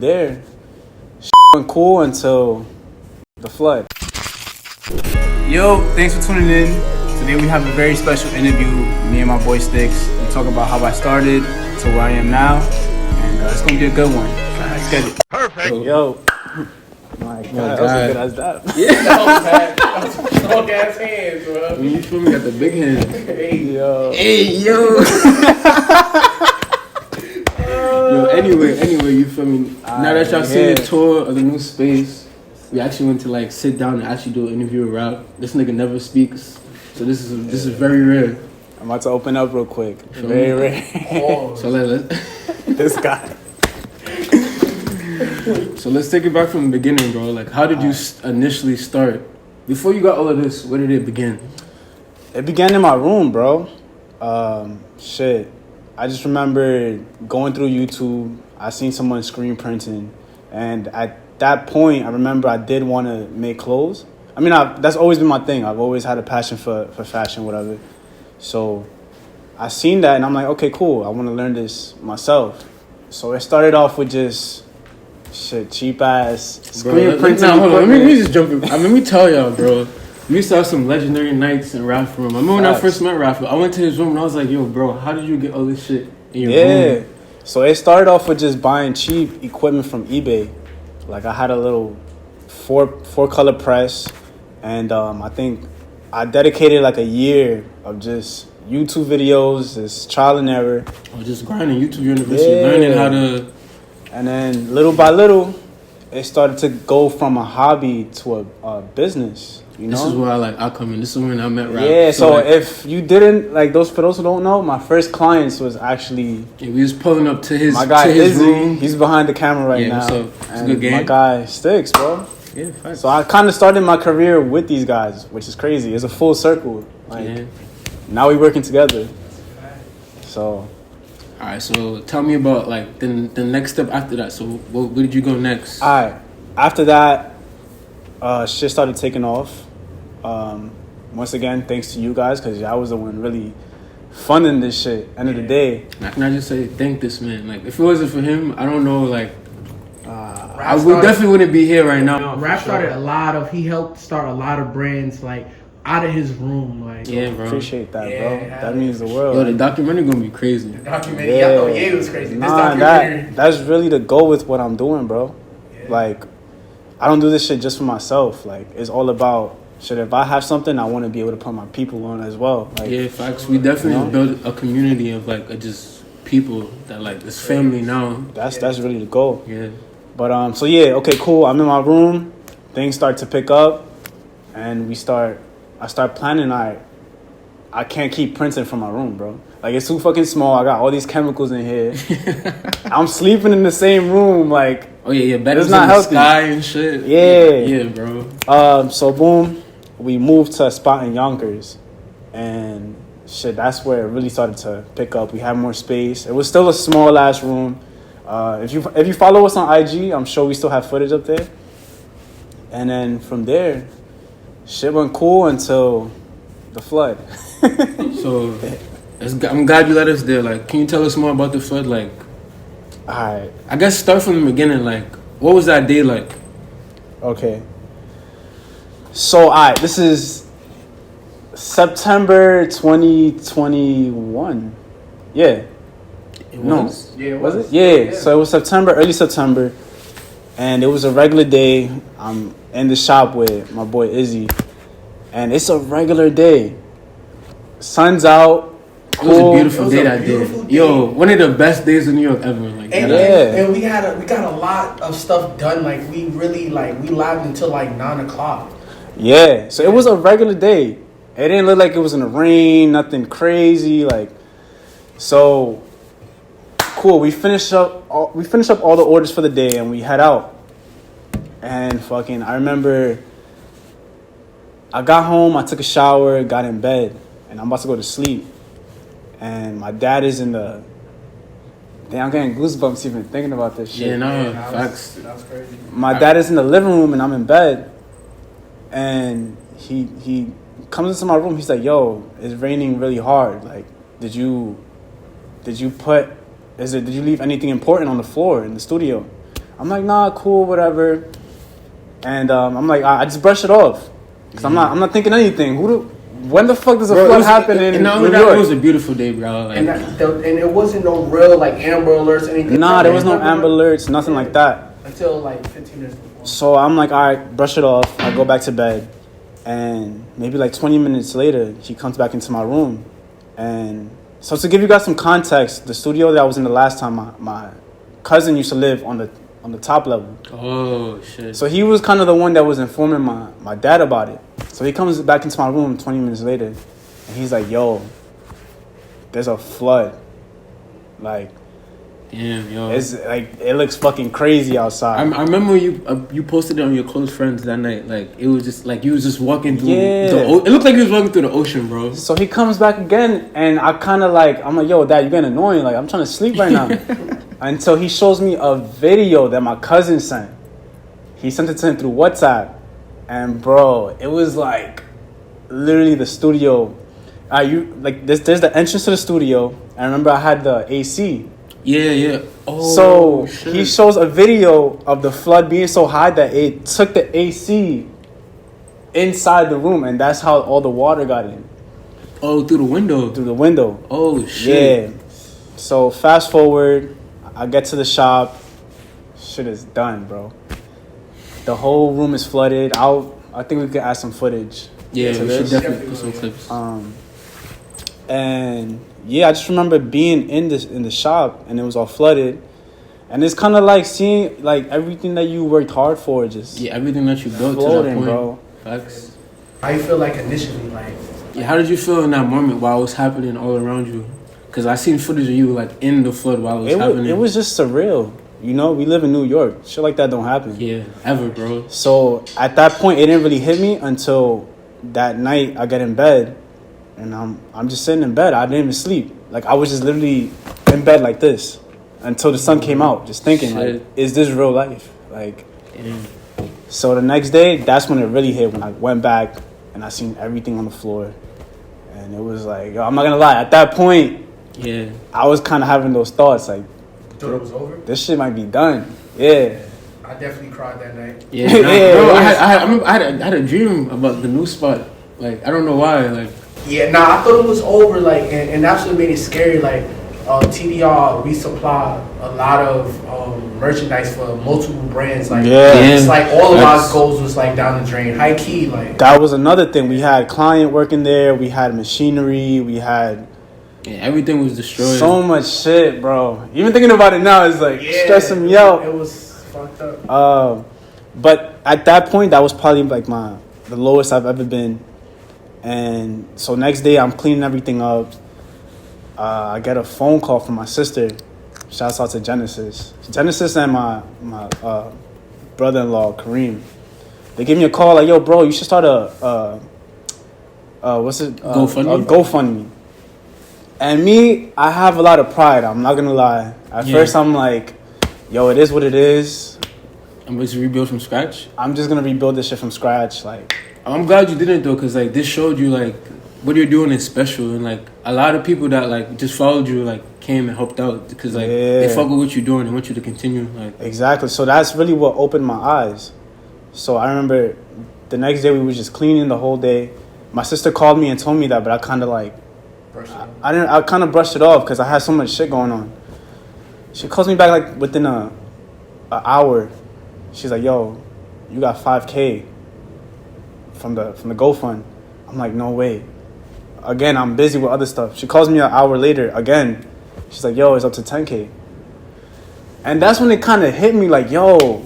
There, went cool until the flood. Yo, thanks for tuning in. Today we have a very special interview. Me and my boy Sticks. We talk about how I started to where I am now, and it's gonna be a good one. Let's get it. Perfect. Yo. My God, that was as good as that. Yeah, that was strong ass hands, bro. You feel me? Got the big hands. Hey, Yo. Hey, yo. Yo, anyway, you feel me? Now that y'all seen the tour of the new space, we actually went to like sit down and actually do an interview with Rafa. This nigga never speaks, so this is very rare. I'm about to open up real quick. Very rare. So let's This guy. So let's take it back from the beginning, bro. Like, how did you initially start? Before you got all of this, where did it begin? It began in my room, bro. I just remember going through YouTube. I seen someone screen printing, and at that point, I remember I did want to make clothes. I mean, that's always been my thing. I've always had a passion for fashion, whatever. So I seen that, and I'm like, okay, cool. I want to learn this myself. So it started off with just cheap ass screen printing. Hold on. Let me just jump in. Let me tell y'all, bro. We used to have some legendary nights in Rafa room. I remember when I first met Rafa, I went to his room and I was like, yo, bro, how did you get all this shit in your room? So it started off with just buying cheap equipment from eBay. Like I had a little four color press, and I think I dedicated like a year of just YouTube videos, just trial and error. Oh, just grinding YouTube University, learning how to. And then little by little, it started to go from a hobby to a business. You know? This is where I come in. This is when I met Rafa. Yeah, so if you didn't, for those who don't know, my first clients was actually... Yeah, we was pulling up to his, my guy, to his Izzy, room. He's behind the camera right now. What's up? It's a good game. My guy, Sticks, bro. Yeah, facts. So I kind of started my career with these guys, which is crazy. It's a full circle. Now we working together. So... Alright, so tell me about, the next step after that. So where did you go next? Alright, after that, shit started taking off. Once again, thanks to you guys, because I was the one really funding this shit. End of the day. Can I just say, thank this man. Like, if it wasn't for him, I don't know, I definitely wouldn't be here right now. Rap started he helped start a lot of brands, out of his room, Yeah, bro. Appreciate that, bro. That means the world. Yo, the documentary gonna be crazy. The documentary, it was crazy. That's really the goal with what I'm doing, bro. Yeah. I don't do this shit just for myself. It's all about shit. If I have something, I want to be able to put my people on as well. Facts. We definitely build a community of just people that it's family now. That's really the goal. Yeah. But okay, cool. I'm in my room. Things start to pick up, and I start planning. I can't keep printing from my room, bro. It's too fucking small. I got all these chemicals in here. I'm sleeping in the same room. Oh yeah, bed is not in healthy. The sky and shit. Yeah, bro. So boom, we moved to a spot in Yonkers, and shit, that's where it really started to pick up. We had more space. It was still a small ass room. If you follow us on IG, I'm sure we still have footage up there. And then from there, shit went cool until the flood. So, I'm glad you let us there. Can you tell us more about the flood? Alright. I guess start from the beginning. What was that day like? Okay. So, this is September 2021. Yeah. It was? Yeah, was it? Yeah. So it was early September, and it was a regular day. I'm in the shop with my boy Izzy, and it's a regular day. Sun's out. It was a beautiful day that day. Yo, one of the best days in New York ever. And we got a lot of stuff done. We really we lived until 9:00. Yeah. So it was a regular day. It didn't look like it was in the rain. Nothing crazy. So cool. We finish up all the orders for the day, and we head out. And I remember I got home. I took a shower, got in bed, and I'm about to go to sleep. And my dad is in the... Damn, I'm getting goosebumps even thinking about this shit. Yeah, facts. That was crazy. My dad is in the living room, and I'm in bed. And he comes into my room. He's like, yo, it's raining really hard. Did you leave anything important on the floor in the studio? I'm like, nah, cool, whatever. And I'm like, I just brush it off. Because I'm not thinking anything. When the fuck does a flood happen in New York? It was a beautiful day, bro. Like, and it wasn't no real like Amber Alerts or anything. Nah, there was no Amber Alerts, nothing like that. Until like 15 minutes before. So I'm like, all right, brush it off. I go back to bed. And maybe like 20 minutes later, he comes back into my room. And so to give you guys some context, the studio that I was in the last time, my cousin used to live on the top level. Oh, shit. So he was kind of the one that was informing my dad about it. So he comes back into my room 20 minutes later, and he's like, yo, there's a flood. Like, damn, yo. It's like, it looks fucking crazy outside. I remember you posted it on your close friends that night. Like, it was just like you was just walking through it looked like you was walking through the ocean, bro. So he comes back again, and I kind of like, I'm like, yo, Dad, you're getting annoying. Like, I'm trying to sleep right now. Until he shows me a video that my cousin sent. He sent it to him through WhatsApp. And bro, it was like literally the studio. There's the entrance to the studio. I remember I had the AC. Yeah. Oh, so shit. He shows a video of the flood being so high that it took the AC inside the room, and that's how all the water got in. Oh, through the window. Through the window. Oh shit. Yeah. So fast forward, I get to the shop. Shit is done, bro. The whole room is flooded. I think we could add some footage. Yeah, we should definitely put some clips. And yeah, I just remember being in the shop, and it was all flooded. And it's kind of like seeing like everything that you worked hard for, just everything that you built floating, to that point. bro. Facts. How you feel like initially, like? Yeah, how did you feel in that moment while it was happening all around you? Because I seen footage of you like in the flood while it was happening. It was just surreal. You know, we live in New York. Shit like that don't happen. Yeah, ever, bro. So at that point, it didn't really hit me until that night I get in bed, and I'm just sitting in bed. I didn't even sleep. Like, I was just literally in bed like this until the sun came out, just thinking, like, is this real life? Like, damn. So the next day, that's when it really hit, when I went back and I seen everything on the floor. And it was like, yo, I'm not gonna lie, at that point, I was kind of having those thoughts, like, thought it was over? This shit might be done. Yeah. I definitely cried that night. Yeah, bro. I had a dream about the new spot. Like, I don't know why. Like, yeah, I thought it was over. Like, and that's what made it scary. Like, TDR, we supply a lot of merchandise for multiple brands. Like, it's like all of our goals was like down the drain. High key, like that was another thing. We had client working there. We had machinery. We had. Yeah, everything was destroyed. So much shit, bro. Even thinking about it now is like stressing me out. It was fucked up. But at that point, that was probably like the lowest I've ever been. And so next day, I'm cleaning everything up. I get a phone call from my sister. Shouts out to Genesis. Genesis and my brother-in-law Kareem. They give me a call like, yo, bro, you should start a GoFundMe. A GoFundMe. And me, I have a lot of pride. I'm not gonna lie. At first, I'm like, yo, it is what it is. I'm just rebuild from scratch. I'm just gonna rebuild this shit from scratch. Like, I'm glad you didn't though, cause like this showed you like what you're doing is special, and like a lot of people that like just followed you like came and helped out because like they fuck with what you're doing and want you to continue. Like exactly. So that's really what opened my eyes. So I remember the next day we were just cleaning the whole day. My sister called me and told me that, but I kind of like. I kind of brushed it off because I had so much shit going on. She calls me back like within an hour. She's like, "Yo, you got $5,000 from the GoFund." I'm like, "No way." Again, I'm busy with other stuff. She calls me an hour later again. She's like, "Yo, it's up to $10,000." And that's when it kind of hit me like, "Yo,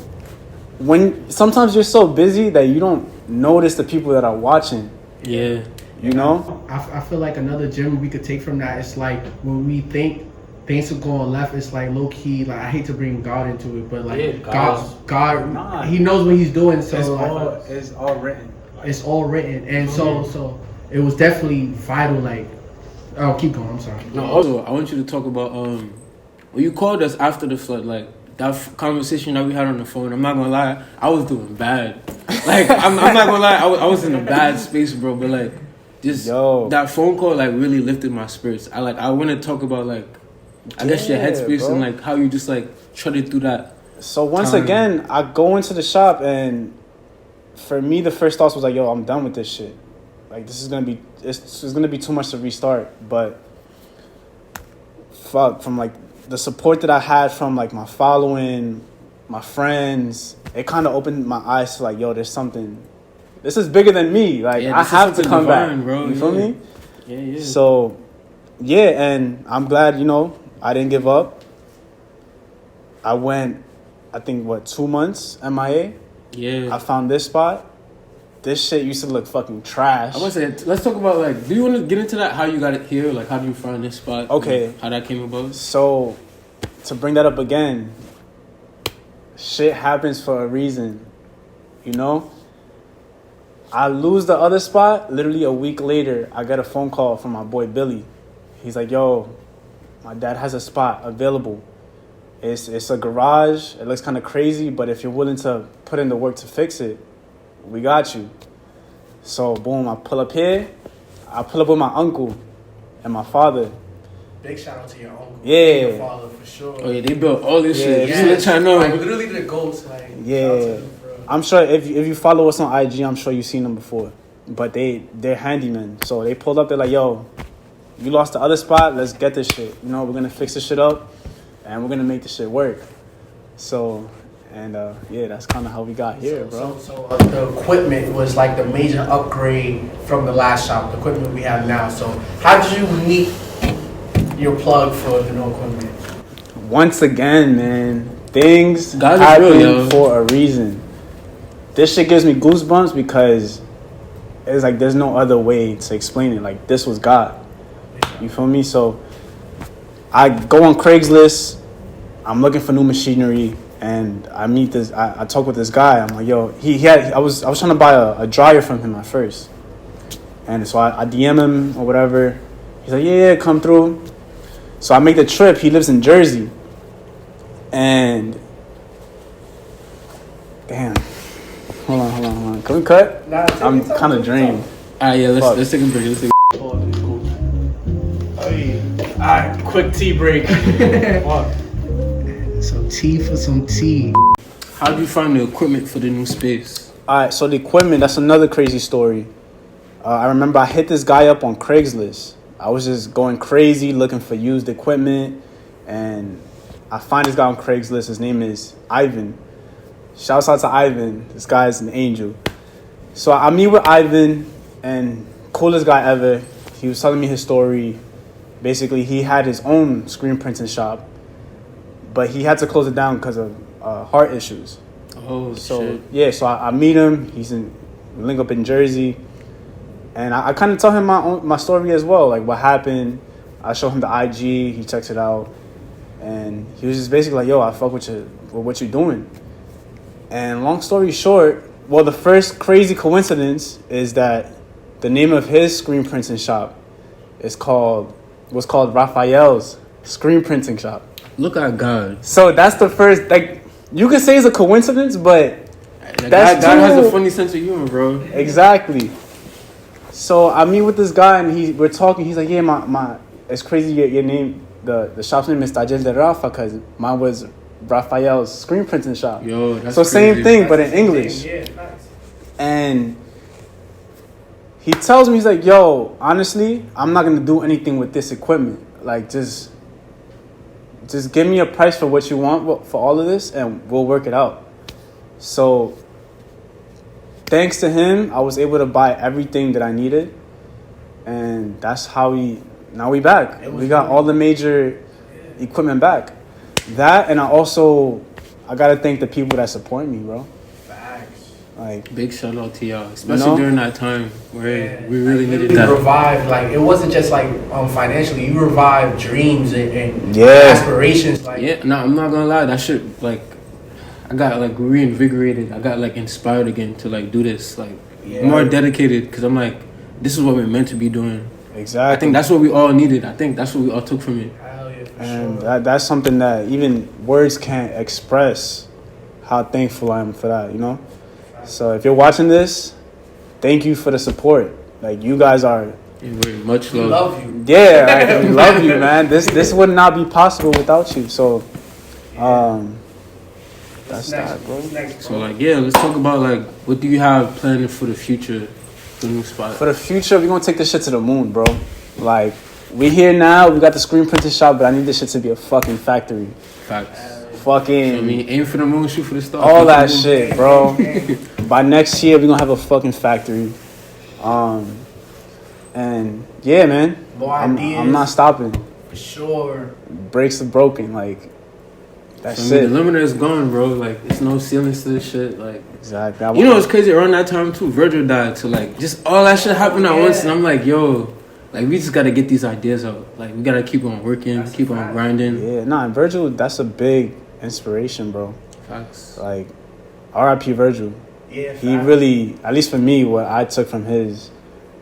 when sometimes you're so busy that you don't notice the people that are watching." Yeah. You know? I feel like another gem we could take from that is like when we think things are going left, it's like low key. Like I hate to bring God into it, but like God, He knows what He's doing. So it's all written. It's all written, and so it was definitely vital. Like, oh, keep going. I'm sorry. No, also I want you to talk about when you called us after the flood, like that conversation that we had on the phone. I'm not gonna lie, I was doing bad. Like I'm not gonna lie, I was in a bad space, bro. But like. Just that phone call like really lifted my spirits. I want to talk about like I guess your headspace, bro. And like how you just like trudged through that So once again, I go into the shop, and for me, the first thought was like, yo, I'm done with this shit. Like, this is gonna be, it's gonna be too much to restart. But fuck, from like the support that I had from like my following, my friends, it kind of opened my eyes to like, yo, there's something. This is bigger than me. Like, I have to come back, bro. You feel me? Yeah. So, yeah, and I'm glad, I didn't give up. I went, I think, 2 months MIA? Yeah. I found this spot. This shit used to look fucking trash. I want to say, let's talk about, like, do you want to get into that? How you got it here? Like, how do you find this spot? Okay. How that came about? So, to bring that up again, shit happens for a reason, I lose the other spot. Literally a week later, I get a phone call from my boy Billy. He's like, yo, my dad has a spot available. It's a garage. It looks kind of crazy, but if you're willing to put in the work to fix it, we got you. So, boom, I pull up here. I pull up with my uncle and my father. Big shout out to your uncle. Yeah. And your father, for sure. Oh, yeah, they built all this shit. Yeah. Just let y'all know. Like, literally the ghost. Like, Yeah. I'm sure if you follow us on IG, I'm sure you've seen them before. But they're handymen. So they pulled up, they're like, yo, you lost the other spot, let's get this shit. We're going to fix this shit up, and we're going to make this shit work. So, and yeah, that's kind of how we got here, bro. So the equipment was like the major upgrade from the last shop, the equipment we have now. So how did you meet your plug for the new equipment? Once again, man, things God happen is real, yo. for a reason. This shit gives me goosebumps because it's like there's no other way to explain it. Like, this was God. You feel me? So I go on Craigslist. I'm looking for new machinery, and I meet this. I talk with this guy. I'm like, yo, I was trying to buy a dryer from him at first, and so I DM him or whatever. He's like, yeah, come through. So I make the trip. He lives in Jersey, and damn. Hold on. Can we cut? Nah, I'm kind of drained. Alright, yeah, let's take a break. Alright, quick tea break. Some tea for some tea. How do you find the equipment for the new space? Alright, so the equipment, that's another crazy story. I remember I hit this guy up on Craigslist. I was just going crazy looking for used equipment, and I find this guy on Craigslist. His name is Ivan. Shouts out to Ivan. This guy's an angel. So I meet with Ivan, and coolest guy ever. He was telling me his story. Basically, he had his own screen printing shop, but he had to close it down because of heart issues. Oh, so shit. Yeah, so I meet him. We link up in Jersey, and I kind of tell him my story as well, like what happened. I show him the IG. He checks it out, and he was just basically like, "Yo, I fuck with what you're doing." And long story short, well, the first crazy coincidence is that the name of his screen printing shop was called Raphael's screen printing shop. Look at God. So that's the first, like, you could say it's a coincidence, but God has a funny sense of humor, bro. Exactly. So I meet with this guy, and we're talking. He's like, yeah, my it's crazy your name, the shop's name is Taller de Rafa, because mine was Raphael's screen printing shop. Yo, that's so crazy. Same thing, but in English. Yeah, nice. And he tells me, he's like, yo, honestly, I'm not going to do anything with this equipment. Like, just give me a price for what you want for all of this, and we'll work it out. So thanks to him, I was able to buy everything that I needed. And that's how now we back. We got all the major equipment back. That, and I got to thank the people that support me, bro. Facts. Like, big shout out to y'all, especially during that time where we really needed that. that. Revived, like, it wasn't just like financially. You revived dreams and aspirations. Like, yeah, no, I'm not gonna lie. That shit, like, I got like reinvigorated. I got like inspired again to like do this, like more dedicated, because I'm like, this is what we're meant to be doing. Exactly. I think that's what we all needed. I think that's what we all took from it. And that's something that even words can't express how thankful I am for that, you know? So if you're watching this, thank you for the support. Like, you guys are... Much love. We love you. Yeah, we love you, man. This would not be possible without you. So, That's that, bro. So like, yeah, let's talk about like what do you have planned for the future, for the new spot. For the future, we're gonna take this shit to the moon, bro. Like, we here now. We got the screen printing shop, but I need this shit to be a fucking factory. Facts. Fucking. I mean, aim for the moon, shoot for the stars. All that shit, bro. By next year, we're gonna have a fucking factory. And yeah, man. More ideas. I'm not stopping. For sure. Brakes are broken. Like, that's I mean, it. the limiter is gone, bro. Like, it's no ceilings to this shit. Like, exactly. You know what's crazy? Around that time too, Virgil died. So like, just all that shit happened at once, and I'm like, yo, like we just gotta get these ideas out. Like, we gotta keep on working, keep on grinding. Yeah, nah, and Virgil, that's a big inspiration, bro. Facts. Like, R.I.P. Virgil. Yeah, he really, at least for me, what I took from his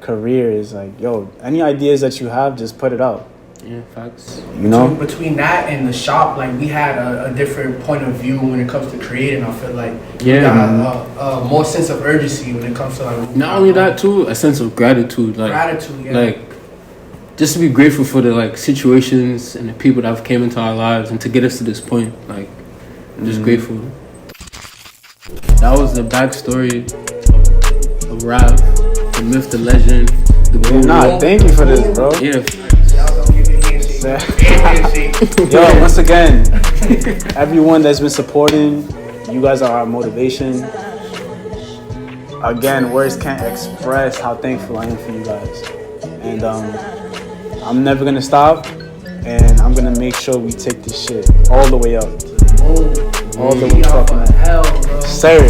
career is like, yo, any ideas that you have, just put it out. Yeah, facts. You know, between that and the shop, like we had a different point of view when it comes to creating. I feel like we got a more sense of urgency when it comes to like. Not only that too, a sense of gratitude. Like gratitude, yeah. Like just to be grateful for the like situations and the people that have came into our lives and to get us to this point. Like, I'm just grateful. That was the backstory of Rav, the myth, the legend, the guru. Nah, thank you for this, bro. Yeah. Yo, once again, everyone that's been supporting, you guys are our motivation. Again, words can't express how thankful I am for you guys. And I'm never gonna stop, and I'm gonna make sure we take this shit all the way up. All the way fucking up. Sir.